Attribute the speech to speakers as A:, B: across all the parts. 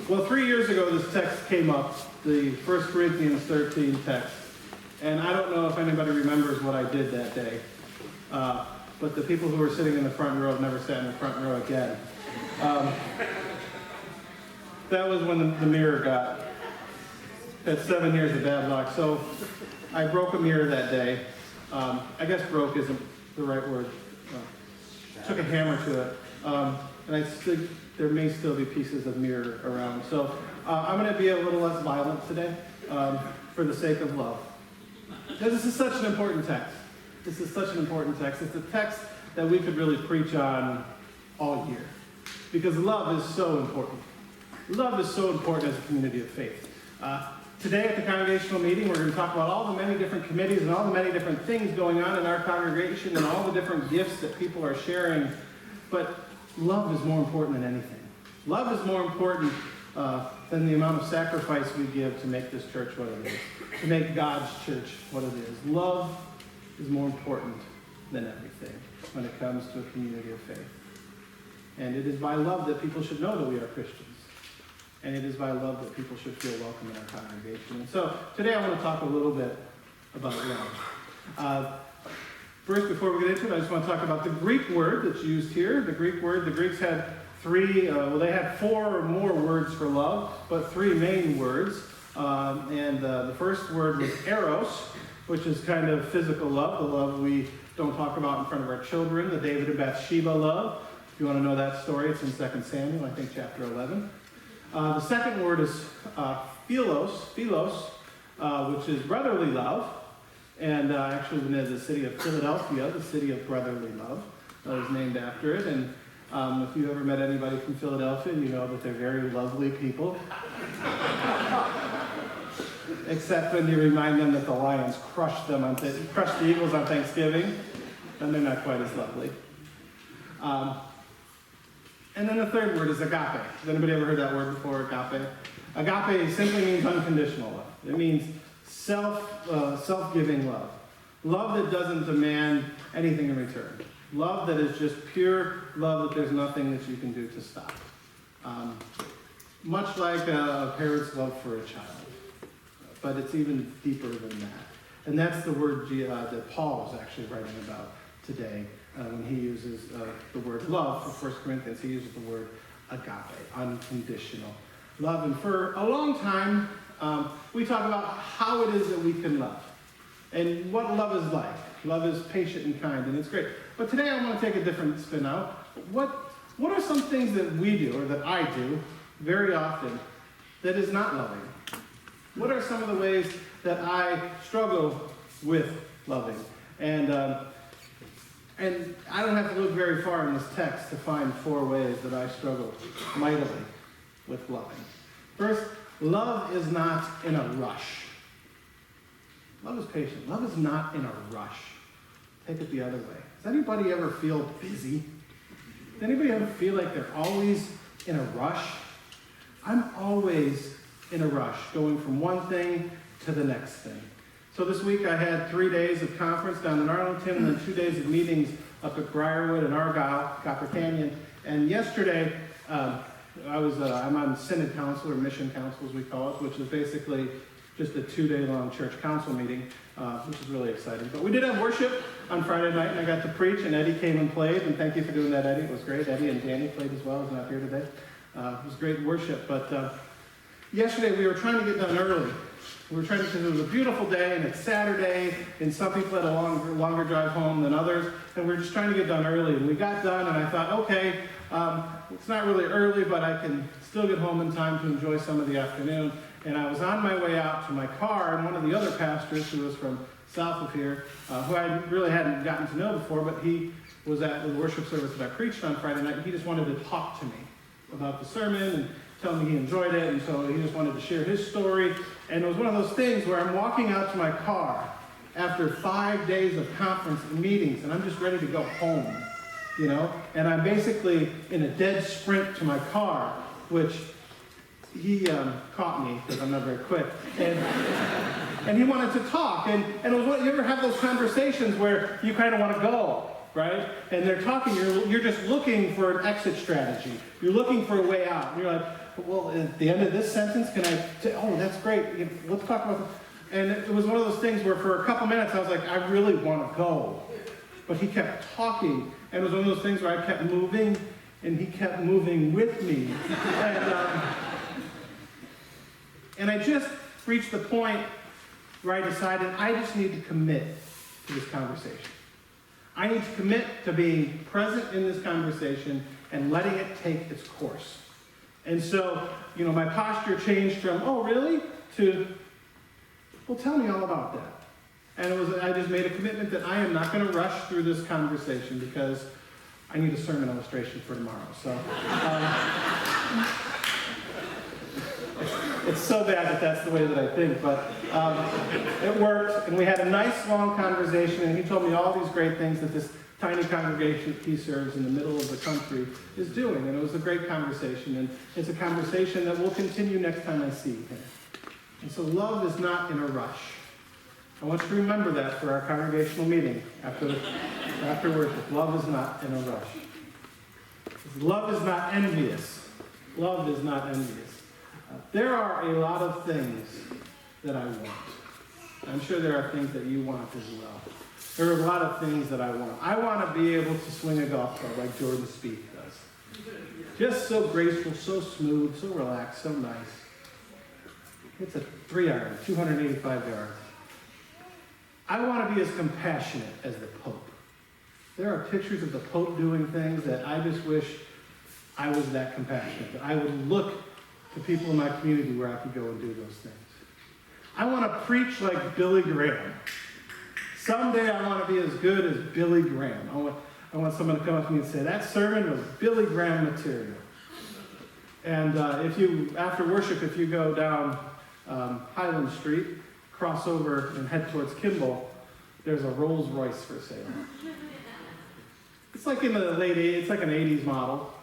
A: Well, 3 years ago, this text came up, the 1 Corinthians 13 text. And I don't know if anybody remembers what I did that day. But the people who were sitting in the front row have never sat in the front row again. That was when the mirror had 7 years of bad luck. So I broke a mirror that day. I guess broke isn't the right word. Took a hammer to it. And there may still be pieces of mirror around. So I'm going to be a little less violent today for the sake of love. Because this is such an important text. This is such an important text. It's a text that we could really preach on all year. Because love is so important. Love is so important as a community of faith. Today at the congregational meeting, we're going to talk about all the many different committees and all the many different things going on in our congregation and all the different gifts that people are sharing. But love is more important than anything. Love is more important than the amount of sacrifice we give to make this church what it is, to make God's church what it is. Love is more important than everything when it comes to a community of faith. And it is by love that people should know that we are Christians. And it is by love that people should feel welcome in our congregation. And so today I want to talk a little bit about love. First, before we get into it, I just want to talk about the Greek word that's used here. The Greek word, the Greeks had they had 4 or more words for love, but 3 main words. The first word was eros, which is kind of physical love, the love we don't talk about in front of our children, the David and Bathsheba love. If you want to know that story, it's in 2 Samuel, I think chapter 11. The second word is philos, which is brotherly love. And actually, when there's the city of Philadelphia, the city of brotherly love, is named after it. And if you've ever met anybody from Philadelphia, you know that they're very lovely people. Except when you remind them that the Lions crushed the Eagles on Thanksgiving, then they're not quite as lovely. And then the third word is agape. Has anybody ever heard that word before, agape? Agape simply means unconditional love. It means self-giving love. Love that doesn't demand anything in return. Love that is just pure love that there's nothing that you can do to stop. Much like a parent's love for a child. But it's even deeper than that. And that's the word that Paul is actually writing about today. When he uses the word love for 1 Corinthians, he uses the word agape, unconditional love. And for a long time, we talk about how it is that we can love and what love is like. Love is patient and kind, and it's great. But today I want to take a different spin out. What are some things that we do, or that I do, very often, that is not loving? What are some of the ways that I struggle with loving? And I don't have to look very far in this text to find 4 ways that I struggle mightily with loving. First, love is not in a rush. Love is patient. Love is not in a rush. Take it the other way. Does anybody ever feel busy? Does anybody ever feel like they're always in a rush? I'm always in a rush, going from one thing to the next thing. So this week I had 3 days of conference down in Arlington and then 2 days of meetings up at Briarwood and Argyle, Copper Canyon. And yesterday, I'm on Synod Council, or Mission Council as we call it, which is basically just a 2-day-long church council meeting, which is really exciting. But we did have worship on Friday night, and I got to preach, and Eddie came and played, and thank you for doing that, Eddie. It was great. Eddie and Danny played as well. He's not here today. It was great worship. But yesterday we were trying to get done early. We were trying to, because it was a beautiful day, and it's Saturday, and some people had a longer drive home than others, and we were just trying to get done early. And we got done, and I thought, okay, it's not really early, but I can still get home in time to enjoy some of the afternoon. And I was on my way out to my car, and one of the other pastors, who was from south of here, who I really hadn't gotten to know before, but he was at the worship service that I preached on Friday night, and he just wanted to talk to me about the sermon and tell me he enjoyed it, and so he just wanted to share his story. And it was one of those things where I'm walking out to my car after 5 days of conference and meetings, and I'm just ready to go home, and I'm basically in a dead sprint to my car, which he caught me because I'm not very quick, and he wanted to talk, and it was what you ever have those conversations where you kind of want to go, right? And they're talking, you're just looking for an exit strategy. You're looking for a way out. And you're like, well, at the end of this sentence, can I say, oh, that's great, let's talk about it. And it was one of those things where for a couple minutes I was like, I really want to go. But he kept talking, and it was one of those things where I kept moving, and he kept moving with me. And I just reached the point where I decided I just need to commit to this conversation. I need to commit to being present in this conversation and letting it take its course. And so, my posture changed from, oh, really? To, well, tell me all about that. And I just made a commitment that I am not going to rush through this conversation because I need a sermon illustration for tomorrow. So, it's so bad that that's the way that I think, but it worked, and we had a nice long conversation, and he told me all these great things that this tiny congregation he serves in the middle of the country is doing, and it was a great conversation, and it's a conversation that will continue next time I see him. And so love is not in a rush. I want you to remember that for our congregational meeting after worship. Love is not in a rush. Love is not envious. Love is not envious. There are a lot of things that I want. I'm sure there are things that you want as well. There are a lot of things that I want. I want to be able to swing a golf club like Jordan Spieth does. Just so graceful, so smooth, so relaxed, so nice. It's a 3-iron, 285 yards. I want to be as compassionate as the Pope. There are pictures of the Pope doing things that I just wish I was that compassionate. That I would look to people in my community where I could go and do those things. I want to preach like Billy Graham. Someday I want to be as good as Billy Graham. I want someone to come up to me and say, that sermon was Billy Graham material. And after worship, if you go down Highland Street, cross over and head towards Kimball, there's a Rolls Royce for sale. It's like in the late 80s, it's like an 80s model.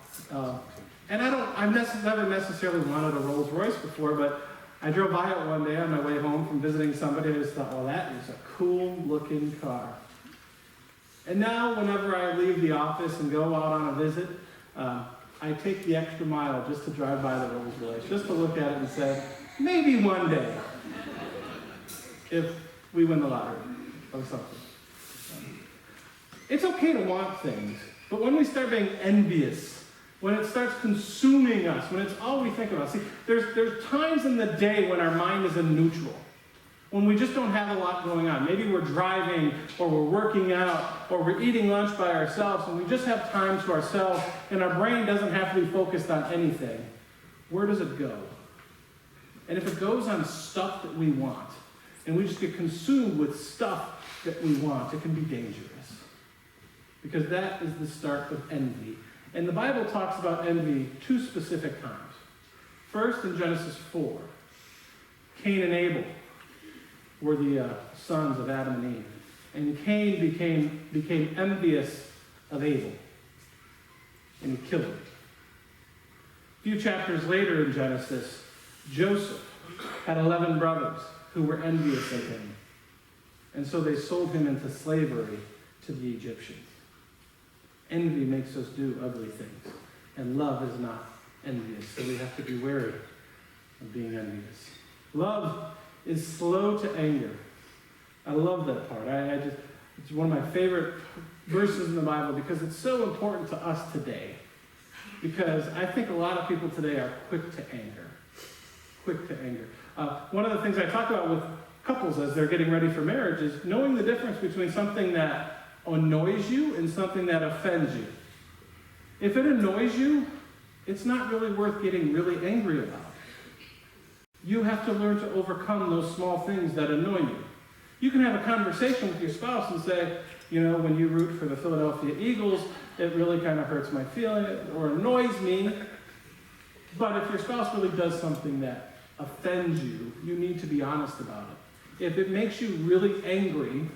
A: And I've never necessarily wanted a Rolls Royce before, but I drove by it one day on my way home from visiting somebody, and I just thought, well, that is a cool looking car. And now, whenever I leave the office and go out on a visit, I take the extra mile just to drive by the Rolls Royce, just to look at it and say, maybe one day, if we win the lottery or something. It's okay to want things, but when we start being envious, when it starts consuming us, when it's all we think about. See, there's times in the day when our mind is in neutral, when we just don't have a lot going on. Maybe we're driving, or we're working out, or we're eating lunch by ourselves, and we just have time to ourselves, and our brain doesn't have to be focused on anything. Where does it go? And if it goes on stuff that we want, and we just get consumed with stuff that we want, it can be dangerous. Because that is the start of envy. And the Bible talks about envy 2 specific times. First, in Genesis 4, Cain and Abel were the sons of Adam and Eve. And Cain became envious of Abel. And he killed him. A few chapters later in Genesis, Joseph had 11 brothers who were envious of him. And so they sold him into slavery to the Egyptians. Envy makes us do ugly things. And love is not envious. So we have to be wary of being envious. Love is slow to anger. I love that part. It's one of my favorite verses in the Bible because it's so important to us today. Because I think a lot of people today are quick to anger. Quick to anger. One of the things I talk about with couples as they're getting ready for marriage is knowing the difference between something that annoys you and something that offends you. If it annoys you, it's not really worth getting really angry about. You have to learn to overcome those small things that annoy you. You can have a conversation with your spouse and say, when you root for the Philadelphia Eagles, it really kind of hurts my feeling or annoys me. But if your spouse really does something that offends you, you need to be honest about it. If it makes you really angry,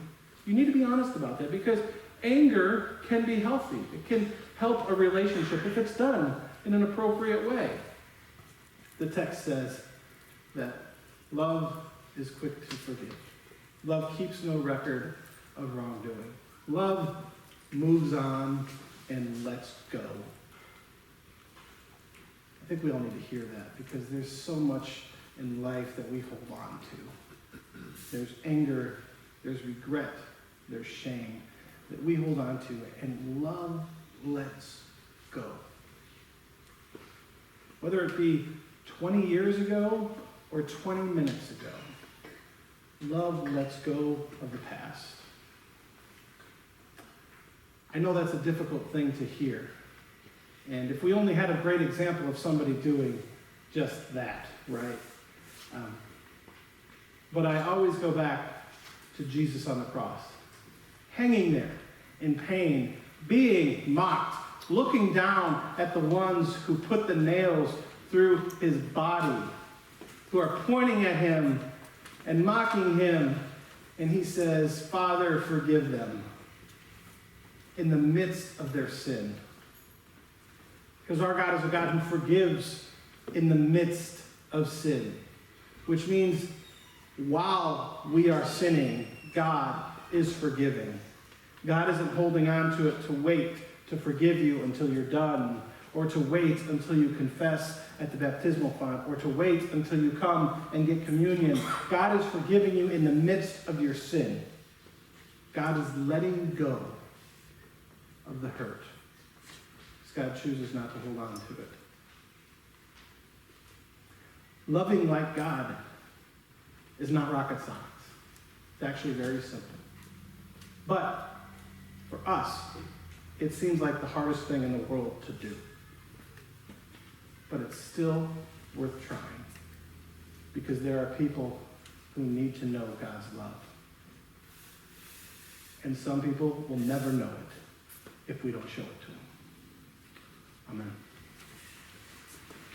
A: you need to be honest about that because anger can be healthy. It can help a relationship if it's done in an appropriate way. The text says that love is quick to forgive. Love keeps no record of wrongdoing. Love moves on and lets go. think we all need to hear that, because there's so much in life that we hold on to. There's anger, there's regret, there's shame that we hold on to, and love lets go. Whether it be 20 years ago or 20 minutes ago, love lets go of the past. I know that's a difficult thing to hear. And if we only had a great example of somebody doing just that, right? But I always go back to Jesus on the cross, hanging there in pain, being mocked, looking down at the ones who put the nails through his body, who are pointing at him and mocking him. And he says, Father, forgive them, in the midst of their sin. Because our God is a God who forgives in the midst of sin, which means while we are sinning, God is forgiving. God isn't holding on to it to wait to forgive you until you're done, or to wait until you confess at the baptismal font, or to wait until you come and get communion. God is forgiving you in the midst of your sin. God is letting go of the hurt, because God chooses not to hold on to it. Loving like God is not rocket science. It's actually very simple. But for us, it seems like the hardest thing in the world to do. But it's still worth trying, because there are people who need to know God's love. And some people will never know it if we don't show it to them. Amen.